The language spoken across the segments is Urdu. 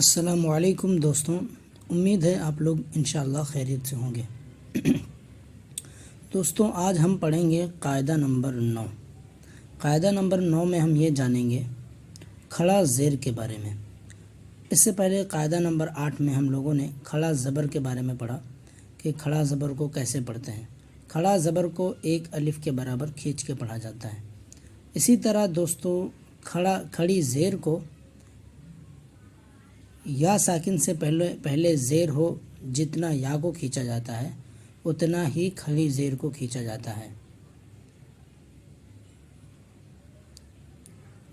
السلام علیکم دوستوں، امید ہے آپ لوگ انشاءاللہ خیریت سے ہوں گے۔ دوستوں، آج ہم پڑھیں گے قاعدہ نمبر 9۔ قاعدہ نمبر 9 میں ہم یہ جانیں گے کھڑا زیر کے بارے میں۔ اس سے پہلے قاعدہ نمبر 8 میں ہم لوگوں نے کھڑا زبر کے بارے میں پڑھا کہ کھڑا زبر کو کیسے پڑھتے ہیں۔ کھڑا زبر کو ایک الف کے برابر کھینچ کے پڑھا جاتا ہے۔ اسی طرح دوستوں کھڑی زیر کو یا ساکن سے پہلے زیر ہو، جتنا یا کو کھینچا جاتا ہے اتنا ہی کھڑی زیر کو کھینچا جاتا ہے۔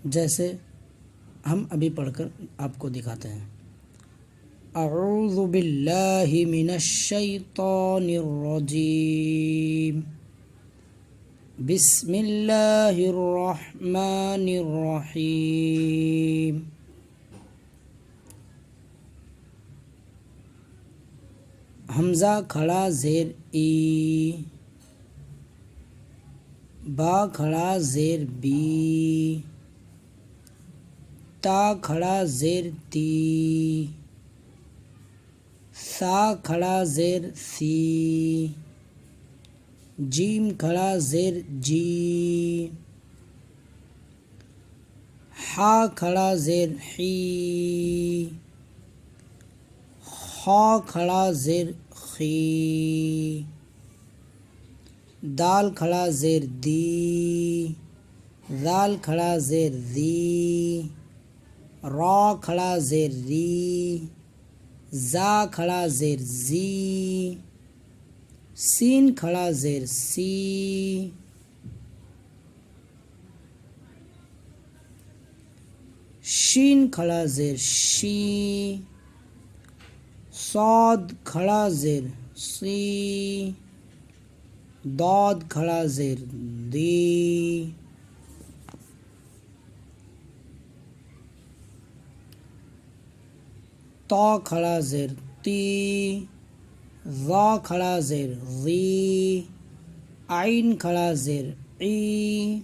جیسے ہم ابھی پڑھ کر آپ کو دکھاتے ہیں۔ اعوذ باللہ من الشیطان الرجیم، بسم اللہ الرحمن الرحیم۔ حمزہ کھڑا زیر ای، با کھڑا زیر بی، تا کھڑا زیر تی، سا کھڑا زیر سی، جیم کھڑا زیر جی، ہا کھڑا زیر حی، خا کھڑا زیر خی، دال کھڑا زیر دی، ذال کھڑا زیر ذی، را کھڑا زیر ری، زا کھڑا زیر زی، سین کھڑا زیر سی، شین کھڑا زیر شی، صاد کھڑا زیر سی، ضاد کھڑا زیر دی، تا کھڑا زیر تی، ظا کھڑا زیر ظی، عین کھڑا زیر عی،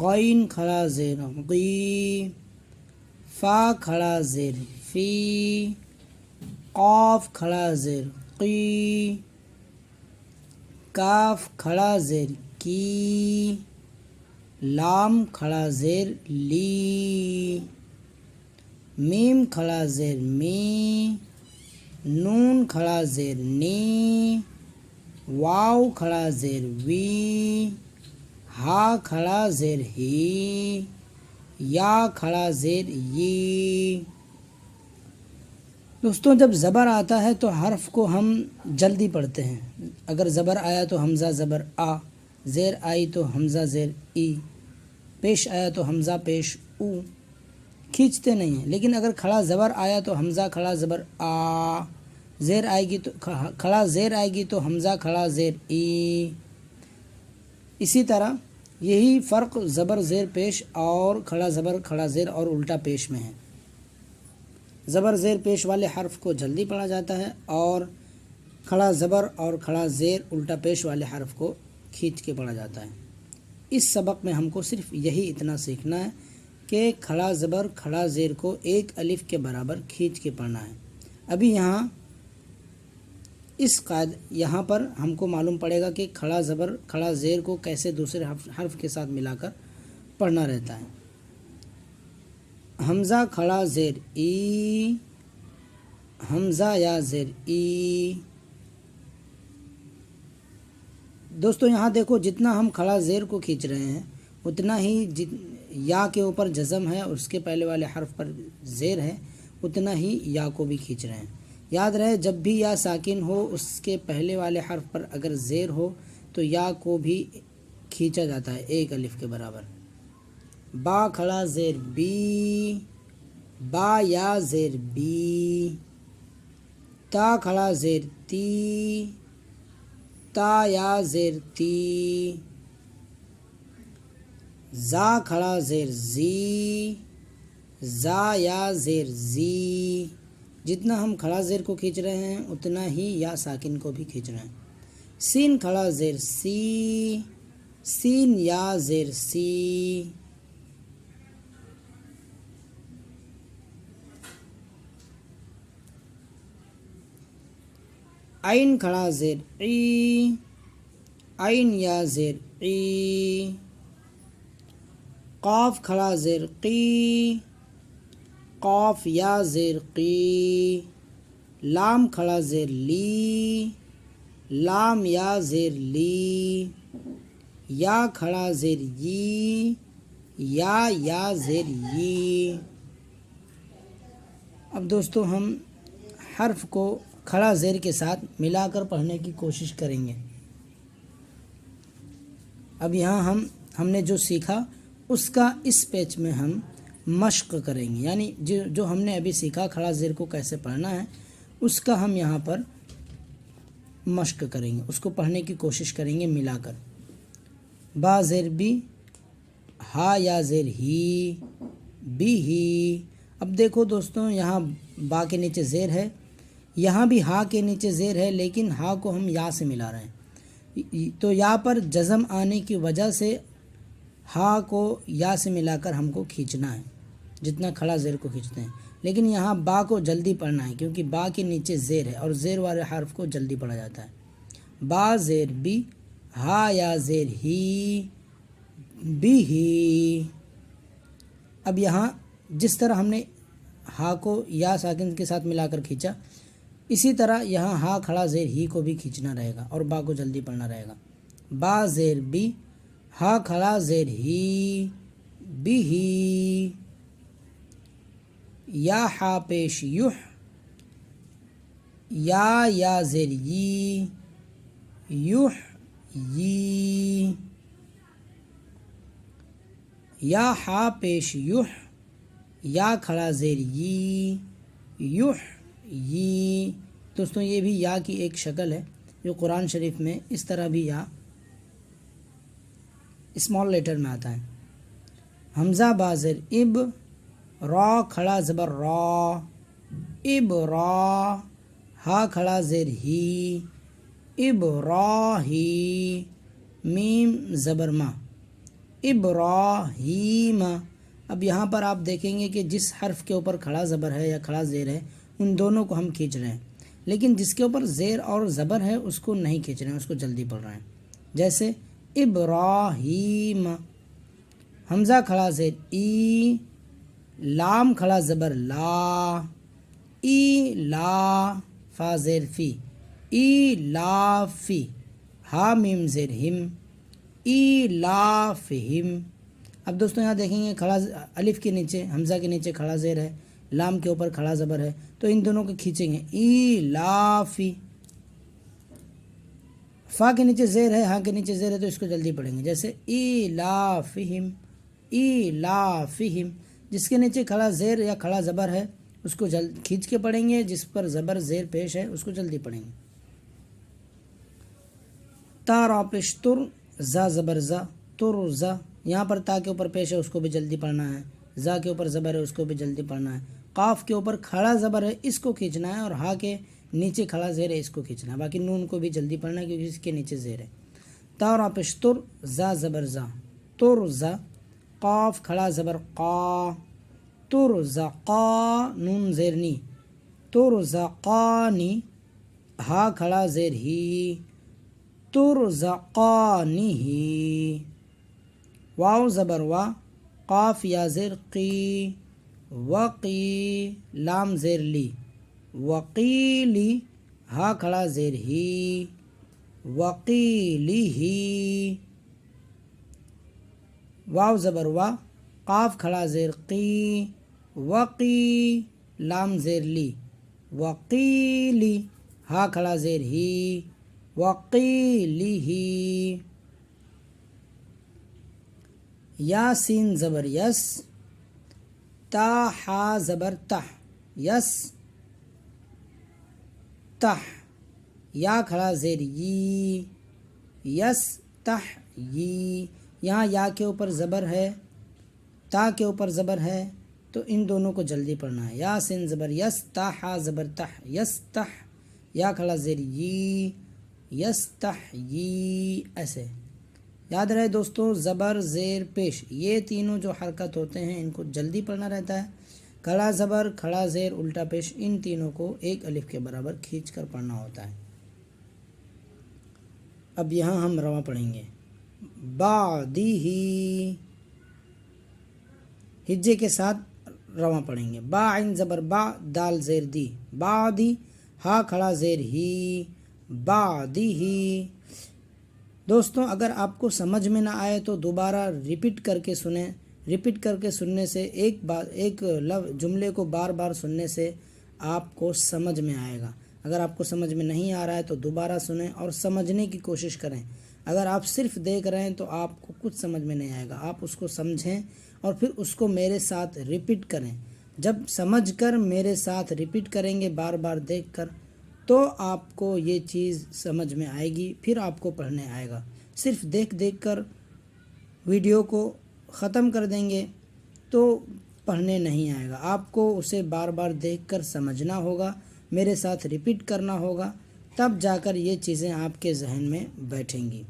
غین کھڑا زیر غی، فا کھڑا زیر فی، قاف کھڑا زیر قی، کاف کھڑا زیر کی، لام کھڑا زیر لی، میم کھڑا زیر می، نون کھڑا زیر نی، واو کھڑا زیر وی، ہا کھڑا زیر ہی، یا کھڑا زیر یی۔ دوستوں، جب زبر آتا ہے تو حرف کو ہم جلدی پڑھتے ہیں۔ اگر زبر آیا تو حمزہ زبر آ، زیر آئی تو حمزہ زیر ای، پیش آیا تو حمزہ پیش او، کھینچتے نہیں ہیں۔ لیکن اگر کھڑا زبر آیا تو حمزہ کھڑا زبر آ، زیر آئے گی تو کھڑا زیر آئے گی تو حمزہ کھڑا زیر ای۔ اسی طرح یہی فرق زبر زیر پیش اور کھڑا زبر کھڑا زیر اور الٹا پیش میں ہے۔ زبر زیر پیش والے حرف کو جلدی پڑھا جاتا ہے اور کھڑا زبر اور کھڑا زیر الٹا پیش والے حرف کو کھینچ کے پڑھا جاتا ہے۔ اس سبق میں ہم کو صرف یہی اتنا سیکھنا ہے کہ کھڑا زبر کھڑا زیر کو ایک الف کے برابر کھینچ کے پڑھنا ہے۔ ابھی یہاں پر ہم کو معلوم پڑے گا کہ کھڑا زبر کھڑا زیر کو کیسے دوسرے حرف کے ساتھ ملا کر پڑھنا رہتا ہے۔ حمزہ کھڑا زیر ای، حمزہ یا زیر ای۔ دوستو یہاں دیکھو، جتنا ہم کھڑا زیر کو کھینچ رہے ہیں اتنا ہی یا کے اوپر جزم ہے اور اس کے پہلے والے حرف پر زیر ہے، اتنا ہی یا کو بھی کھینچ رہے ہیں۔ یاد رہے، جب بھی یا ساکن ہو اس کے پہلے والے حرف پر اگر زیر ہو تو یا کو بھی کھینچا جاتا ہے ایک الف کے برابر۔ با کھڑا زیر بی، با یا زیر بی، تا کھڑا زیر تی، تا یا زیر تی، زا کھڑا زیر زی، زا یا زیر زی۔ جتنا ہم کھڑا زیر کو کھینچ رہے ہیں اتنا ہی یا ساکن کو بھی کھینچ رہے ہیں۔ سین کھڑا زیر سی، سین یا زیر سی، عین کھڑا زیر ای، عین یا زیر ای، قاف کھڑا زیر قی، قاف یا زیر قی، لام کھڑا زیر لی، لام یا زیر لی، یا کھڑا زیر یی، یا زیر یی۔ اب دوستو ہم حرف کو کھڑا زیر کے ساتھ ملا کر پڑھنے کی کوشش کریں گے۔ اب یہاں ہم نے جو سیکھا اس کا اس پیج میں ہم مشق کریں گے، یعنی جو ہم نے ابھی سیکھا کھڑا زیر کو کیسے پڑھنا ہے اس کا ہم یہاں پر مشق کریں گے، اس کو پڑھنے کی کوشش کریں گے ملا کر۔ با زیر بی، ہا یا زیر ہی، بی ہی۔ اب دیکھو دوستوں یہاں با کے نیچے زیر ہے، یہاں بھی ہا کے نیچے زیر ہے، لیکن ہا کو ہم یا سے ملا رہے ہیں، تو یا پر جزم آنے کی وجہ سے ہا کو یا سے ملا کر ہم کو کھینچنا ہے جتنا کھڑا زیر کو کھینچتے ہیں، لیکن یہاں با کو جلدی پڑھنا ہے کیونکہ با کے نیچے زیر ہے اور زیر والے حرف کو جلدی پڑھا جاتا ہے۔ با زیر بی، ہا یا زیر ہی، بی ہی۔ اب یہاں جس طرح ہم نے ہا کو یا ساکن کے ساتھ ملا کر کھینچا، اسی طرح یہاں ہا کھڑا زیر ہی کو بھی کھینچنا رہے گا اور با کو جلدی پڑھنا رہے گا۔ با زیر بی، ہا کھڑا زیر ہی، بی ہی، یا ہا پیش یح، یا زیر یی، یح یی، یا ہا پیش یح، یا کھڑا زیر یی، یح یی۔ دوستوں یہ بھی یا کی ایک شکل ہے جو قرآن شریف میں اس طرح بھی یا اسمال لیٹر میں آتا ہے۔ حمزہ با زیر اب، را کھڑا زبر را، اب را، ہا کھڑا زیر ہی، اب را ہی، میم زبر ما، ابراہیم۔ اب یہاں پر آپ دیکھیں گے کہ جس حرف کے اوپر کھڑا زبر ہے یا کھڑا زیر ہے ان دونوں کو ہم کھینچ رہے ہیں، لیکن جس کے اوپر زیر اور زبر ہے اس کو نہیں کھینچ رہے ہیں، اس کو جلدی پڑھ رہے ہیں، جیسے ابراہیم۔ حمزہ کھڑا زیر ای، لام کھڑا زبر لا، ای لا، فا زیر فی، ای لا فی، ہا میم زیر ہم، ای لا فہم۔ اب دوستوں یہاں دیکھیں گے کھڑا الف کے نیچے حمزہ کے نیچے کھڑا زیر ہے، لام کے اوپر کھڑا زبر ہے، تو ان دونوں کو کھینچیں گے، ای لا فی۔ فا کے نیچے زیر ہے، ہاں کے نیچے زیر ہے، تو اس کو جلدی پڑھیں گے، جیسے ای لا فہم، ای لا فہم۔ جس کے نیچے کھڑا زیر یا کھڑا زبر ہے اس کو کھینچ کے پڑھیں گے، جس پر زبر زیر پیش ہے اس کو جلدی پڑھیں گے۔ تا را پیش تر، زا زبر زا، تر زا، یہاں پر تا کے اوپر پیش ہے اس کو بھی جلدی پڑھنا ہے، زا کے اوپر زبر ہے اس کو بھی جلدی پڑھنا ہے، قاف کے اوپر کھڑا زبر ہے اس کو کھینچنا ہے، اور ہا کے نیچے کھڑا زیر ہے اس کو کھینچنا ہے، باقی نون کو بھی جلدی پڑھنا ہے کیونکہ اس کے نیچے زیر ہے۔ تا را پیش تر، زا زبر زا، تر زا، قاف کھڑا زبر قا، تر زا قا، نون زیر نی، تر زا قا نی، ہا کھڑا زیر ہی، ترزقانہ، واو زبر وا، قاف یا زیر قی، وقی، لام زیر لی، وقیلی، ہا کھڑا زیر ہی، وقیلہ، واو زبر وا، قاف کھڑا زیر قی، وقی، لام زیر لی، وقیلی، ہا کھڑا زیر ہی، وقیلہ۔ یا سین زبر یس، تا ہا زبر تہ، یس تہ، یا کھڑا زیر یی، یس تہ یی۔ یہاں یا کے اوپر زبر ہے، تا کے اوپر زبر ہے، تو ان دونوں کو جلدی پڑھنا ہے۔ یا سین زبر یس، تا ہا زبر تہ، یس تہ، یا کھڑا زیر یی، یستحیی، ایسے یاد رہے دوستو، زبر زیر پیش یہ تینوں جو حرکت ہوتے ہیں ان کو جلدی پڑھنا رہتا ہے، کھڑا زبر کھڑا زیر الٹا پیش ان تینوں کو ایک الف کے برابر کھینچ کر پڑھنا ہوتا ہے۔ اب یہاں ہم رواں پڑھیں گے، بعدہ، ہجے کے ساتھ رواں پڑھیں گے، با عین زبر با، دال زیر دی، بعدی، ہا کھڑا زیر ہی، بعدہ۔ دوستوں اگر آپ کو سمجھ میں نہ آئے تو دوبارہ ریپیٹ کر کے سنیں، ریپیٹ کر کے سننے سے ایک جملے کو بار بار سننے سے آپ کو سمجھ میں آئے گا۔ اگر آپ کو سمجھ میں نہیں آ رہا ہے تو دوبارہ سنیں اور سمجھنے کی کوشش کریں۔ اگر آپ صرف دیکھ رہے ہیں تو آپ کو کچھ سمجھ میں نہیں آئے گا، آپ اس کو سمجھیں اور پھر اس کو میرے ساتھ ریپیٹ کریں۔ جب سمجھ کر میرے ساتھ ریپیٹ کریں گے بار بار دیکھ کر تو آپ کو یہ چیز سمجھ میں آئے گی، پھر آپ کو پڑھنے آئے گا۔ صرف دیکھ کر ویڈیو کو ختم کر دیں گے تو پڑھنے نہیں آئے گا، آپ کو اسے بار بار دیکھ کر سمجھنا ہوگا، میرے ساتھ ریپیٹ کرنا ہوگا، تب جا کر یہ چیزیں آپ کے ذہن میں بیٹھیں گی۔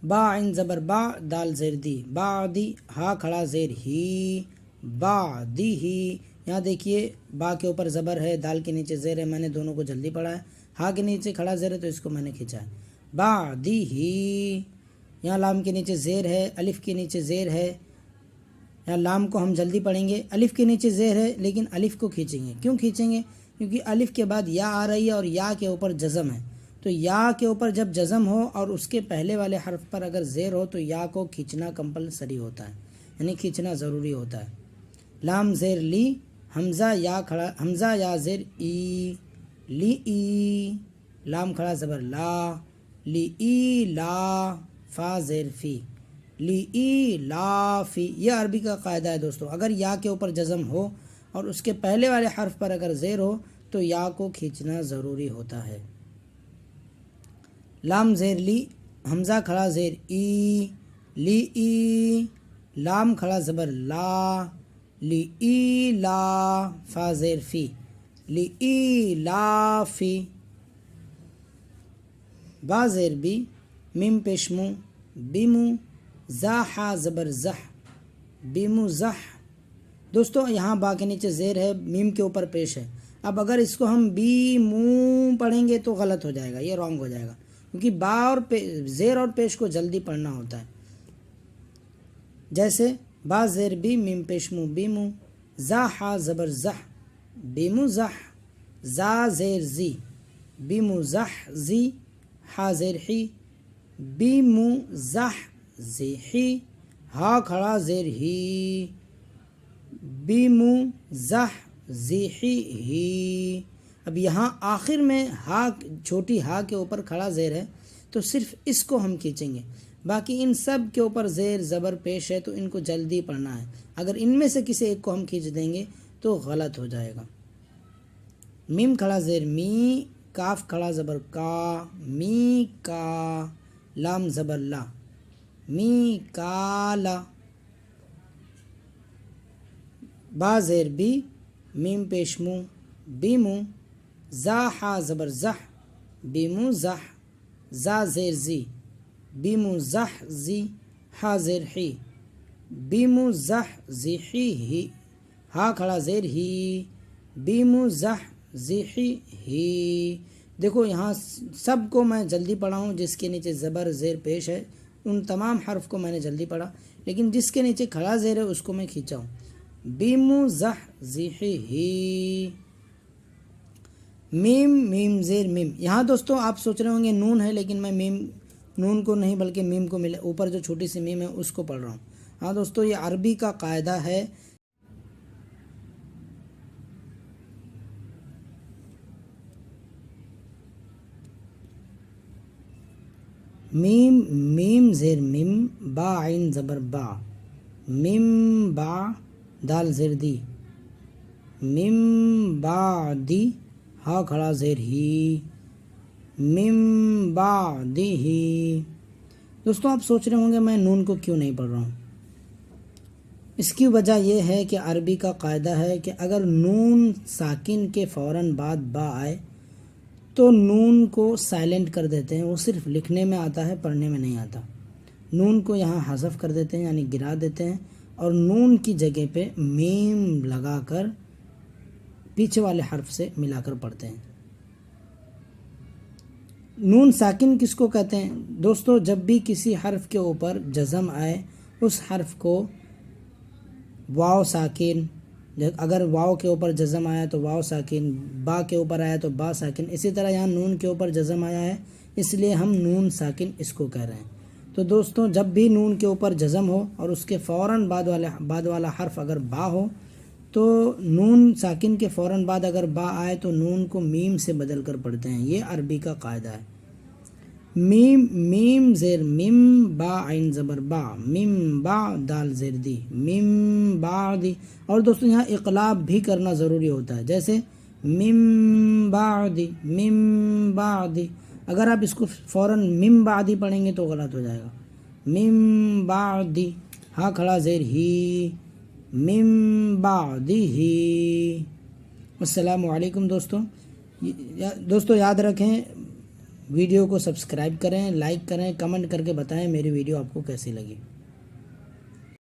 با عین زبر با، دال زیر دی، بعدی، ہا کھڑا زیر ہی، بعدہ۔ یہاں دیکھیے با کے اوپر زبر ہے، دال کے نیچے زیر ہے، میں نے دونوں کو جلدی پڑھا ہے، ہا کے نیچے کھڑا زیر ہے تو اس کو میں نے کھینچا ہے، بعدہ۔ یہاں لام کے نیچے زیر ہے، الف کے نیچے زیر ہے، یہاں لام کو ہم جلدی پڑھیں گے، الف کے نیچے زیر ہے لیکن الف کو کھینچیں گے، کیوں کھینچیں گے؟ کیونکہ الف کے بعد یا آ رہی ہے اور یا کے اوپر جزم ہے، تو یا کے اوپر جب جزم ہو اور اس کے پہلے والے حرف پر اگر زیر ہو تو یا کو کھینچنا کمپلسری ہوتا ہے، یعنی کھینچنا ضروری ہوتا ہے۔ لام زیر لی، حمزہ یا زیر ای، لی ای، لام کھڑا زبر لا، لی ای لا، فا زیر فی، لی ای لا فی۔ یہ عربی کا قاعدہ ہے دوستو، اگر یا کے اوپر جزم ہو اور اس کے پہلے والے حرف پر اگر زیر ہو تو یا کو کھینچنا ضروری ہوتا ہے۔ لام زیر لی، حمزہ کھڑا زیر ای، لی ای، لام کھڑا زبر لا، لی ای لا، فا زیر فی، لی ای لا فی۔ با زیر بی، میم پیش مو، بیمو، زا حا زبر زح، بیمو زح۔ دوستو یہاں با کے نیچے زیر ہے، میم کے اوپر پیش ہے، اب اگر اس کو ہم بی مو پڑھیں گے تو غلط ہو جائے گا، یہ رانگ ہو جائے گا، کیونکہ با اور زیر اور پیش کو جلدی پڑھنا ہوتا ہے۔ جیسے با زیر بی، میم پیش مو، بیمو، زا حا زبر زح، بیمو زح، زا زیر زی، بیمو زح زی، حا زیر حی، بیمو زح زی حی، ہا کھڑا زیر ہی، بیمو زح زی حی ہی۔ اب یہاں آخر میں ہا، چھوٹی ہا کے اوپر کھڑا زیر ہے تو صرف اس کو ہم کھینچیں گے، باقی ان سب کے اوپر زیر زبر پیش ہے تو ان کو جلدی پڑھنا ہے، اگر ان میں سے کسی ایک کو ہم کھینچ دیں گے تو غلط ہو جائے گا۔ میم کھڑا زیر می، کاف کھڑا زبر کا، می کا، لام زبر لا، می کا لا۔ با زیر بی، میم پیش مو، بیمو، زا حا زبر زح، بیمو زح، زا زیر زی، بیمو زح زی، حا زیر حی، بیمو زح زی حی ہی، ہا کھڑا زیر ہی، بیمو زح زی حی ہی۔ دیکھو یہاں سب کو میں جلدی پڑھا ہوں، جس کے نیچے زبر زیر پیش ہے ان تمام حرف کو میں نے جلدی پڑھا، لیکن جس کے نیچے کھڑا زیر ہے اس کو میں کھینچا ہوں۔ بیمو زح زی حی ہی، میم، میم زیر میم۔ یہاں دوستو آپ سوچ رہے ہوں گے نون ہے، لیکن میں میم، نون کو نہیں بلکہ میم کو ملے اوپر جو چھوٹی سی میم ہے اس کو پڑھ رہا ہوں۔ ہاں دوستو یہ عربی کا قاعدہ ہے۔ میم، میم زیر میم، با عین زبر با، میم با، دال زیر دی، میم با دی، ہا کھڑا زیر ہی، میم با دی ہی۔ دوستو آپ سوچ رہے ہوں گے میں نون کو کیوں نہیں پڑھ رہا ہوں، اس کی وجہ یہ ہے کہ عربی کا قاعدہ ہے کہ اگر نون ساکن کے فوراً بعد با آئے تو نون کو سائلنٹ کر دیتے ہیں، وہ صرف لکھنے میں آتا ہے، پڑھنے میں نہیں آتا۔ نون کو یہاں حذف کر دیتے ہیں یعنی گرا دیتے ہیں اور نون کی جگہ پہ میم لگا کر پیچھے والے حرف سے ملا کر پڑھتے ہیں۔ نون ساکن کس کو کہتے ہیں دوستو؟ جب بھی کسی حرف کے اوپر جزم آئے اس حرف کو واو ساکن، اگر واو کے اوپر جزم آیا تو واو ساکن، با کے اوپر آیا تو با ساکن، اسی طرح یہاں نون کے اوپر جزم آیا ہے اس لیے ہم نون ساکن اس کو کہہ رہے ہیں۔ تو دوستوں جب بھی نون کے اوپر جزم ہو اور اس کے فوراً بعد والا حرف اگر با ہو تو نون ساکن کے فوراً بعد اگر با آئے تو نون کو میم سے بدل کر پڑھتے ہیں، یہ عربی کا قاعدہ ہے۔ میم زیر میم، با عین زبر با، میم با دال زیر دی، میم بعدی۔ اور دوستوں یہاں اقلاب بھی کرنا ضروری ہوتا ہے، جیسے میم بعدی، میم بعدی، اگر آپ اس کو فوراً میم بعدی پڑھیں گے تو غلط ہو جائے گا۔ میم بعدی، ہاں کھڑا زیر ہی، میم بعدی ہی۔ السلام علیکم دوستوں یاد رکھیں ویڈیو کو سبسکرائب کریں، لائک کریں، کمنٹ کر کے بتائیں میری ویڈیو آپ کو کیسی لگی۔